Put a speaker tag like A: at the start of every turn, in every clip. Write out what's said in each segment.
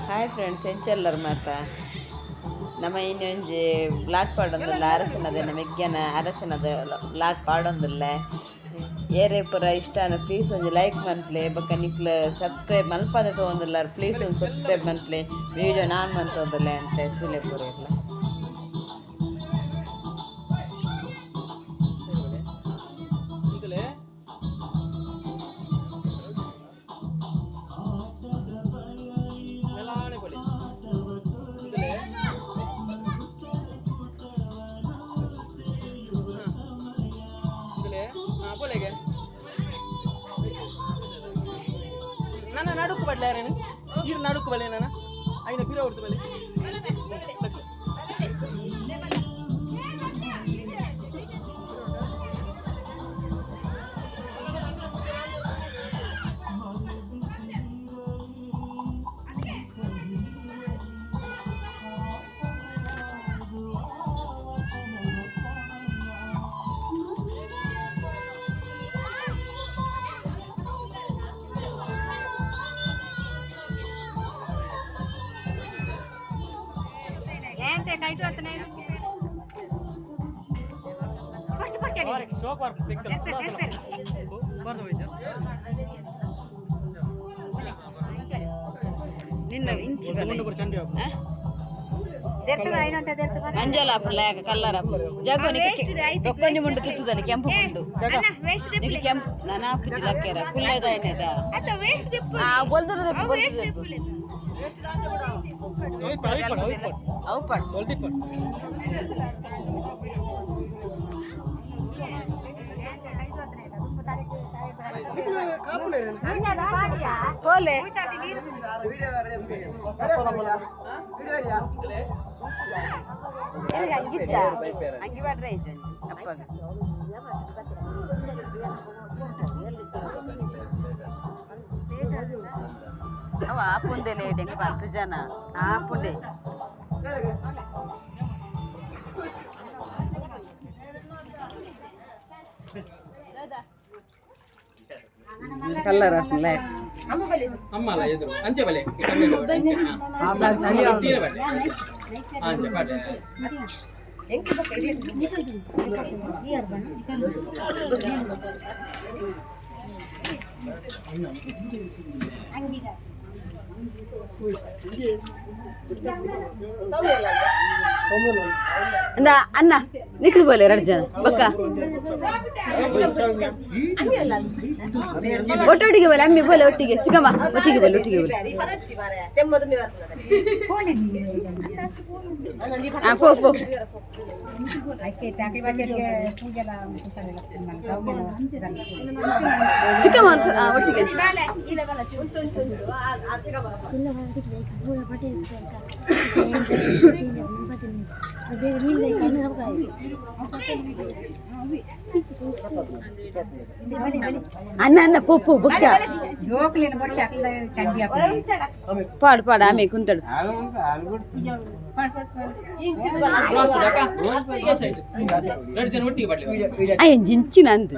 A: Hi friends ಎಂಚೆಲ್ಲರು ಮಾತಾ ನಮ್ಮ ಇನ್ನೊಂಜಿ block ಪಾಡೊಂದುಲ್ಲ ಅರಸಿನದ ಮೆಗ್ಗ್ಯಾನ ಅರಸಿನದ block ಪಾಡೊಂದುಲ್ಲ ಏರೇ ಪೂರ ಇಷ್ಟನ please ಒಂದು ಲೈಕ್ ಮನ್ಪ್ಲೆ ಬೊಕ್ಕ ನಿಕ್ಲು ಸಬ್ಸ್ಕ್ರೈಬ್ ಮಲ್ಪದ ತೊಗೊಂದುಲ್ಲಾರ ಪ್ಲೀಸ್ ಒಂದು ಸಬ್ಸ್ಕ್ರೈಬ್ ಮನ್ಪ್ಲೆ ವಿಡಿಯೋ ನಾನು ಮಂತೋದಿಲ್ಲ ಅಂತ ತುಲೆ ಪೂರ ಇಲ್ಲ
B: ನಾನು ನಡುಕು ಬರಲಿ ಯಾರೇನು ಇರು ನಡುಕು ಬರಲಿ ನಾನು ಐನ ಬೀರ ಹೊಡ್ತು ಬರಲಿ
A: ಅಂಜಲ ಬ್ಲಾಕ್ ಕಲ್ಲರ್ ಜಗ್ಗೊಂಜಿ ಮುಂಡು ಕಿತ್ತುದಲ್ಲಿ ಕೆಂಪು ಮುಂಡು ಕೆಂಪು ನಾನಾ ಪಿಚ್ಚಿಲಕ್ಕೆರ ಕುಲ್ಲದ ಏನೇದ ಬೊಲ್ದದ ಅವು ಪಡ್ ಪೋಲೆ ಅಂಗಿ ಬಾಡ್ರೆ ಅಪ್ಪಗ ಅವ ಆಪುಂದೆ ಲೇಟ್ ಹೆಂಗೆ 10 ಜನ ಆಪುಂಡೆ ಕಲ್ಲರ್ ಬ್ಲಾಕ್
B: ಅಮ್ಮಲ್ಲ ಎದುರು ಅಂಚೆ ಬಲೆ ಅಂಚೆ ಪಾಟೆ
A: ಅನ್ನ ನಿಕ್ಲು ಬೋಲೆ 2 ಜನ ಬಕ್ಕ ಒಟ್ಟೊಟ್ಟಿಗೆ ಬೋಲೆ ಅಮ್ಮಿ ಬೋಲೆ ಒಟ್ಟಿಗೆ ಚಿಕ್ಕಮ್ಮ ಒಟ್ಟಿಗೆ ಬೋಲೆ ಪೋ ಪೋ ಚಿಕ್ಕಮ್ಮ ಒಟ್ಟಿಗೆ ಅನ್ನ ಅನ್ನ ಪಪ್ಪು ಬುಕ್ಕ ಪಾಡು ಪಾಡು ಆಮೆ ಕುಂತಡು ಅಯ್ಯ ಜಿಂಚಿನ ಅಂದು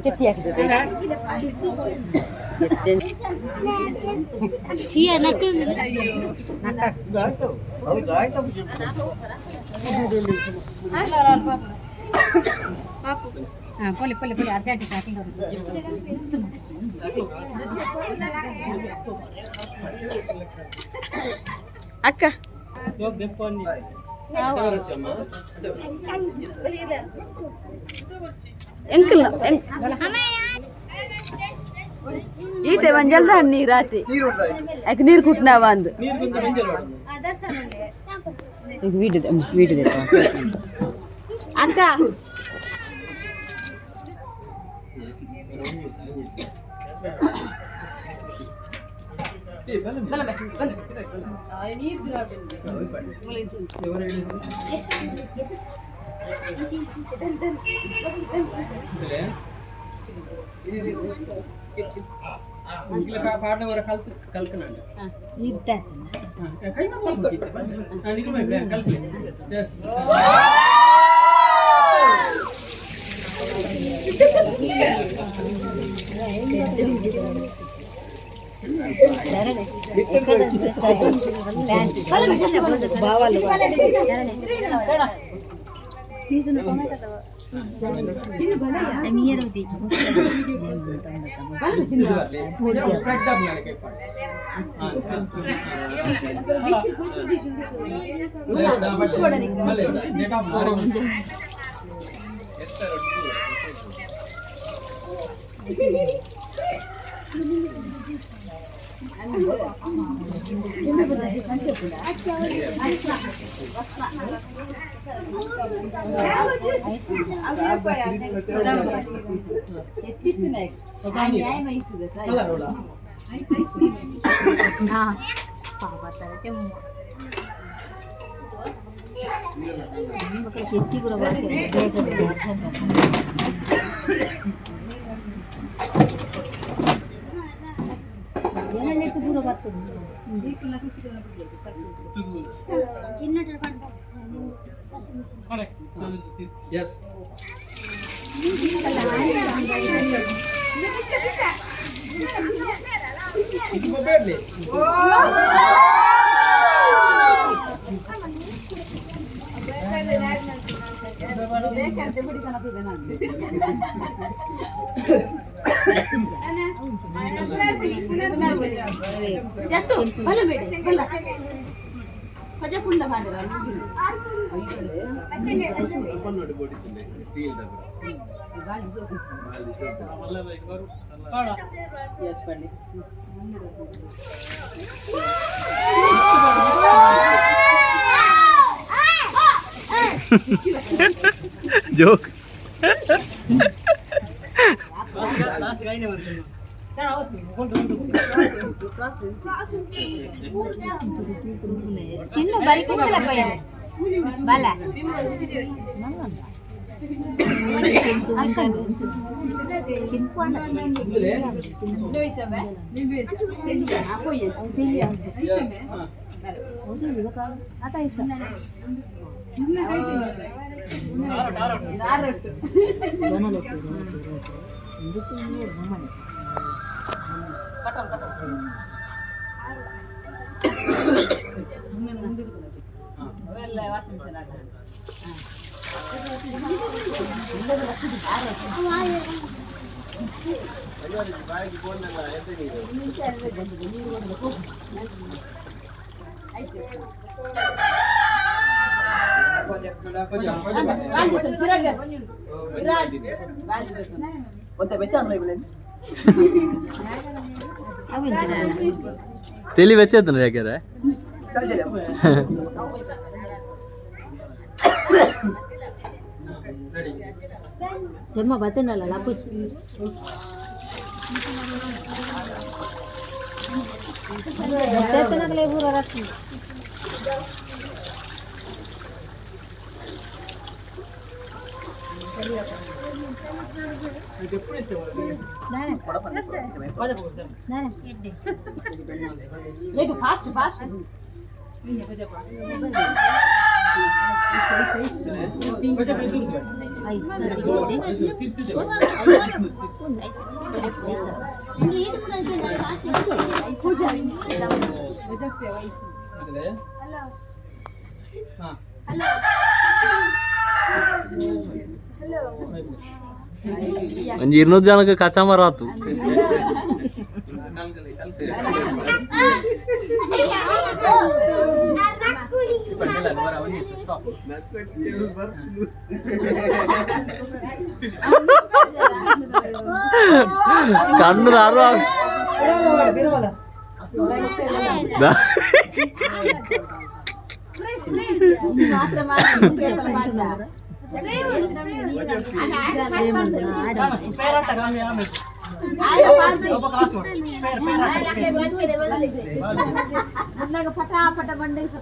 A: ಕೆತ್ತಿ ಹಾಕಿದೆ ಪೊಲಿ ಪೊಲಿ ಪೊಲಿ ಅರ್ಧ ಅಕ್ಕ ಎಂಕಲ್ ಈತೆ ಮಂಜಲ್ದ ನೀರ್ ಆತಿ ಯಾಕೆ ನೀರು ಕುಟ್ನಾವ ಅಂದು ಈಗ ವೀಡಿದೆ ಅಕ್ಕ
B: ఇలా పాడిన వరకు కలుపుకున్నాండి కలిపి Yes. Itu bebel.
C: Yasu, bala bede, bala. Kaja kunda bhadera. Yes, Pandit.
D: Joke.
B: Last guy ne varchunna.
C: చిన్న బరికిందల పోయా బాల
D: तेली बच्चे तो नहीं क्या है
C: धर्म बातें ना ला कुछ तेतना ले पूरा रखी लेकिन फास्ट फास्ट
D: अंजीर नो जाना के काचा मारा तू కన్ను రారు
C: फटाफट बंडे से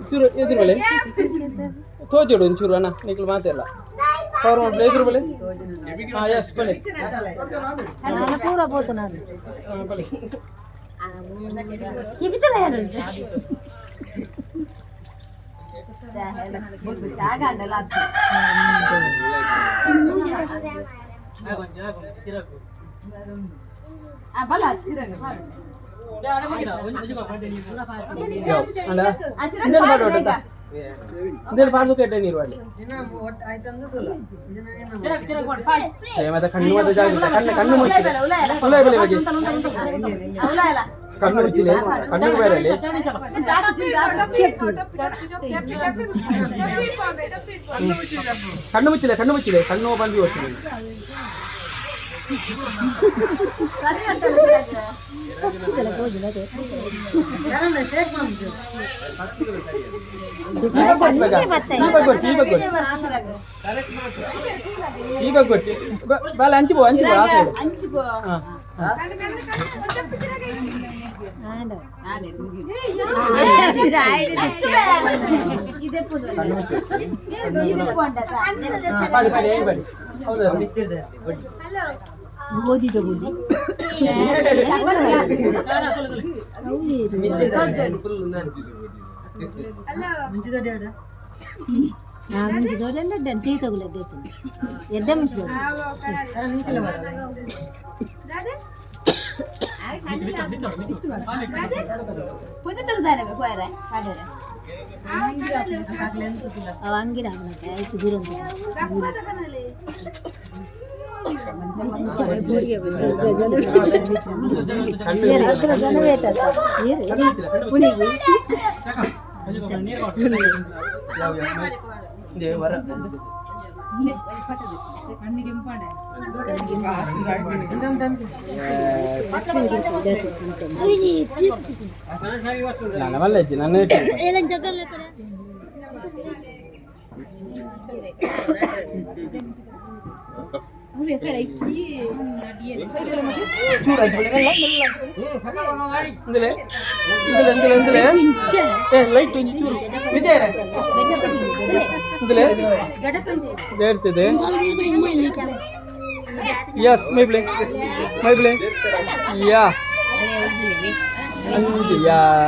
B: ಚೂರು ಎದುರು ಬಲೆ ತೋಜೋಡು ಒಂಚೂರು ಅಣ್ಣ ನಿಖಲ್ ಮಾತೆಲ್ಲ ಕವರ್ ಮಾಡ್ಬಿಡ ಎದುರು ಬಲೆ ಹಾಂ ಎಸ್ ಬಲೆ
C: ಪೂರ ಬೋದು ನಾನು
B: ಬಲೆ ಇದೆಲ್ಲ ಬಾರ್ದು ಕೆಟ್ಟೆ ನೀರು ಅಲ್ಲಿ ಮತ್ತೆ ಕಣ್ಣು ಮತ್ತೆ ಜಾಗ ಕಣ್ಣು ಮುಚ್ಚಿದೆ ಉಲಾಯ ಬೆಲೆ ಬಗ್ಗೆ ಕಣ್ಣು ಮುಚ್ಚಿದೆ ಕಣ್ಣು ಬೇರೆ ಕಣ್ಣು ಮುಚ್ಚಿದೆ ಕಣ್ಣು ಬಂದು ಹೋಗ್ತಿದೆ ಈಗ ಕೊಟ್ಟಿ ಬಾಲ ಹಂಚಿಬೋ ಹಂಚಿಬೋ
C: ಓದಿದ ಬುದ್ಧಿ ಮುಂಚಿದೋಡೆ ಸೀ ತಗೊಳ್ಳೋದು ಎಡ್ಡೆ ಮುಂಚಿದೋಡು ಅಂಗಿಡ ಆಯ್ತು ದೂರ
B: Yes, maybe. Yeah.
A: Yeah.